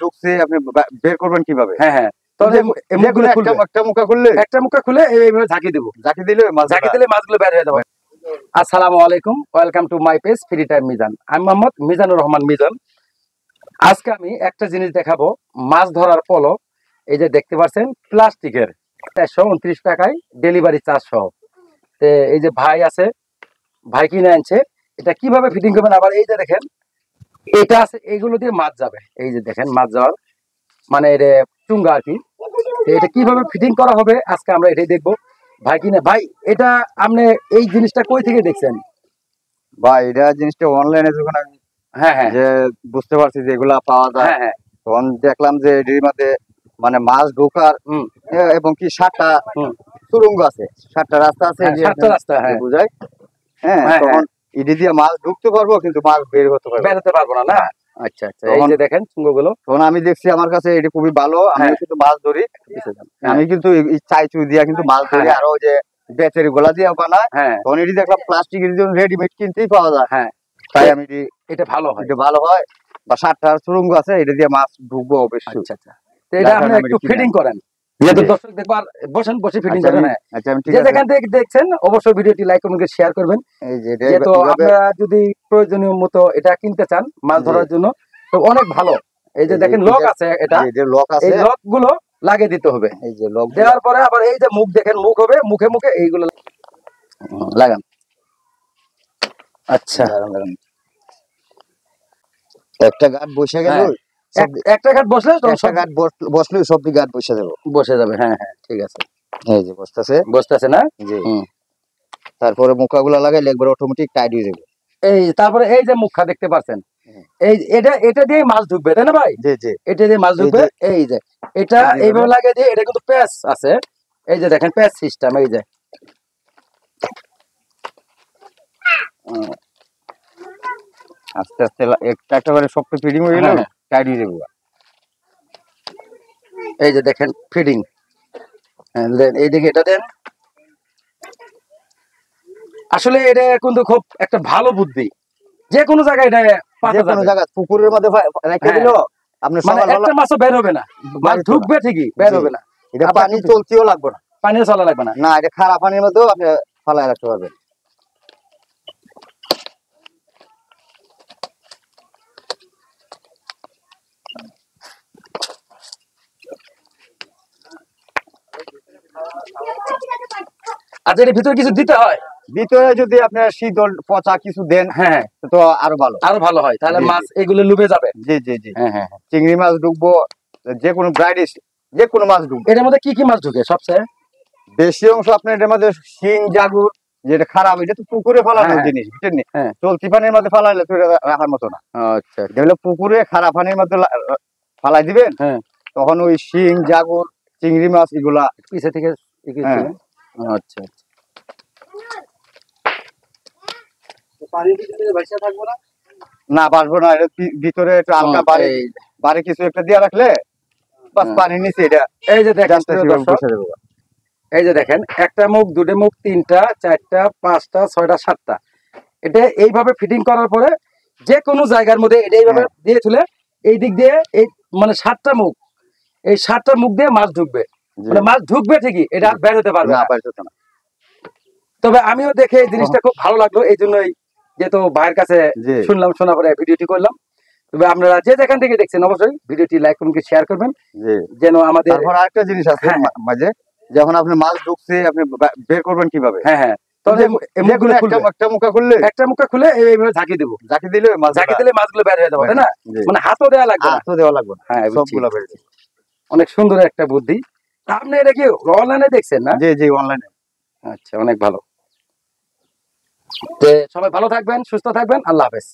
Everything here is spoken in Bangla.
ঢুকছে আপনি বের করবেন কিভাবে? হ্যাঁ হ্যাঁ, তাহলে মুখগুলো একটা মুখা খুললে এইভাবে ঝাঁকি দেবো, ঝাঁকি দিলে মাছগুলো বের হয়ে যাবে। আসসালামু আলাইকুম, welcome to my page free time Mizan. আমি মোহাম্মদ মিজানুর রহমান মিজান। আজকে আমি একটা জিনিস দেখাবো, মাছ ধরার পলো। এই যে দেখতে পাচ্ছেন প্লাস্টিকের 129 টাকায় ডেলিভারি চার্জ সহ। এই যে ভাই আছে, ভাই কিনে আনছে। এটা কিভাবে ফিটিং করবেন, আবার এই যে দেখেন এটা আছে, এগুলো দিয়ে মাছ যাবে। এই যে দেখেন মাছ যাওয়ার মানে এটা চুঙ্গা আর কি। এটা কিভাবে ফিটিং করা হবে আজকে আমরা এটাই দেখবো। ভাই কিনে, ভাই এটা আপনি এই জিনিসটা কই থেকে দেখছেন? ভাই এটা জিনিসটা অনলাইনে যখন আমি যে বুঝতে পারছি যে এগুলা পাওয়া যায়, তখন দেখলাম যে এটির মধ্যে মানে মাছ ঢোকার এবং কি 7টা সুড়ঙ্গ আছে, 7টা রাস্তা আছে, 7টা রাস্তা বুঝাই। তখন এটি দিয়ে মাছ ঢুকতে পারবো কিন্তু মাছ বেরোতে পারবো না। না, আচ্ছা আচ্ছা, এই যে দেখেন চুঙ্গগুলো। তখন আমি দেখছি আমার কাছে এটি খুবই ভালো। আমি কিন্তু মাছ ধরি, আমি কিন্তু চাইচু দিয়া কিন্তু মাছ ধরি, আরো যে বেচারি গোলা দিয়ে বানায়। তখন এটি দেখলাম প্লাস্টিকের রেডিমেড কিনতেই পাওয়া যায়। তাই আমি এটা ভালো হয়, এটা ভালো হয়। বা 7টা সুড়ঙ্গ আছে, এটা দিয়ে মাছ ঢুকবো অবশ্যই। আচ্ছা আচ্ছা, তো এটা আপনি একটু ফিটিং করেন, যেহেতু দর্শক দেখবার বসেন, বসে ফিটিং করেন। যে যেখান থেকে দেখছেন অবশ্যই ভিডিওটি লাইক কমেন্ট শেয়ার করবেন। যেহেতু আপনারা যদি প্রয়োজনীয় মতো এটা কিনতে চান মাছ ধরার জন্য, তো অনেক ভালো। এই যে দেখেন লক আছে, এটা এই লক গুলো লাগিয়ে দিতে হবে। এই যে লক দেওয়ার পরে আবার এই যে মুখ দেখেন, মুখ হবে, মুখে মুখে এইগুলো লাগান। আচ্ছা, একটা গাঁট বসে গেল, একটা গাঁট বসলে সবটি গাঁট বসে যাবে। হ্যাঁ হ্যাঁ, ঠিক আছে। এই যে বসতেছে না, জি। তারপরে মুখাগুলা লাগাইলে একবার অটোমেটিক টাইট হয়ে যাবে। এই তারপরে এই যে মুখা দেখতে পাচ্ছেন, এই এটা দিয়ে মাছ ঢুকবে, তাই না ভাই? জি জি, এটা দিয়ে মাছ ঢুকবে। এই যে এটা এইভাবে লাগিয়ে দিয়ে, এটা কিন্তু প্যাচ আছে। এই যে দেখেন প্যাচ সিস্টেম। এই যে আস্তে আস্তে একটা করে সব ফিটিং হয়ে গেল, টাইট হয়ে যাবে। এই যে দেখেন ফিটিং। এইদিকে এটা দেন। আসলে এটা কিন্তু খুব একটা ভালো বুদ্ধি, যে কোনো জায়গায় এটা পুকুরের মধ্যে রেখে দিল, আপনি মানে একটা মাছও বের হবে না, মাছ ঢুকবে ঠিকই, বের হবে না। এটা পানি চলতেও লাগবে না, পানিও চলা লাগবে না। না, এটা খারাপ পানির মধ্যেও আপনি ফালায় রাখতে পারবেন। আচ্ছা, এর ভিতরে কিছু দিতে হয়? ভিতরে যদি আপনার শীতল পচা কিছু দেন, তো আরো ভালো হয়, তাহলে মাছ এগুলো লুবে যাবে। জি জি জি, চিংড়ি মাছ ঢুকবো, যে কোনো ব্রাইডিশ, যে কোনো মাছ ঢুকবো। এর মধ্যে কি কি মাছ ঢুকে সবচেয়ে বেশি অংশ? আপনার এটার মধ্যে শিং, জাগুর, যেটা খারাপ, এটা তো পুকুরে ফালানোর জিনিস, বুঝছেন? চলতি পানির মধ্যে ফালাইলে তো রাখার মতো না। আচ্ছা, যেগুলো পুকুরে খারাপ পানির মধ্যে ফালাই দিবেন, তখন ওই শিং, জাগুর, চিংড়ি মাছ এগুলা পিছে থেকে। আচ্ছা আচ্ছা, না বাসবো না, ভিতরে একটু হালকা বাড়ি কিছু একটা দিয়ে রাখলে পানির নিচে এটা। এই যে দেখেন, এই যে দেখেন একটা মুখ, দুটো মুখ, 3টা, 4টা, 5টা, 6টা, 7টা। এটা এইভাবে ফিটিং করার পরে যে কোনো জায়গার মধ্যে এটা এইভাবে দিয়ে তুলে এই দিক দিয়ে, এই মানে 7টা মুখ, এই 7টা মুখ দিয়ে মাছ ঢুকবে। মানে মাছ ঢুকবে ঠিকই, এটা বের হতে পারবে না। তবে আমিও দেখে এই জিনিসটা খুব ভালো লাগলো, এই জন্যই যেহেতু ভাইয়ের কাছে শুনলাম, শোনার পরে ভিডিওটি করলাম। তবে আপনারা যে যেখান থেকে দেখছেন অবশ্যই ভিডিওটি লাইক করুন, শেয়ার করবেন, যেন আমাদের। তারপর আরেকটা জিনিস আছে মাঝে, যখন আপনি মাছ ঢুকছে আপনি বের করবেন কিভাবে? একটা মুখা খুলে এইভাবে ঝাঁকি দেবো, ঝাঁকি দিলে মাছগুলো বের হয়ে যাবে, তাই না? মানে হাতও দেওয়া লাগবে না। সবগুলো বের হয়ে যাবে। অনেক সুন্দর একটা বুদ্ধি। আপনি এটা কি অনলাইনে দেখছেন না? জি জি, অনলাইনে। আচ্ছা, অনেক ভালো। সবাই ভালো থাকবেন, সুস্থ থাকবেন, আল্লাহ হাফেজ।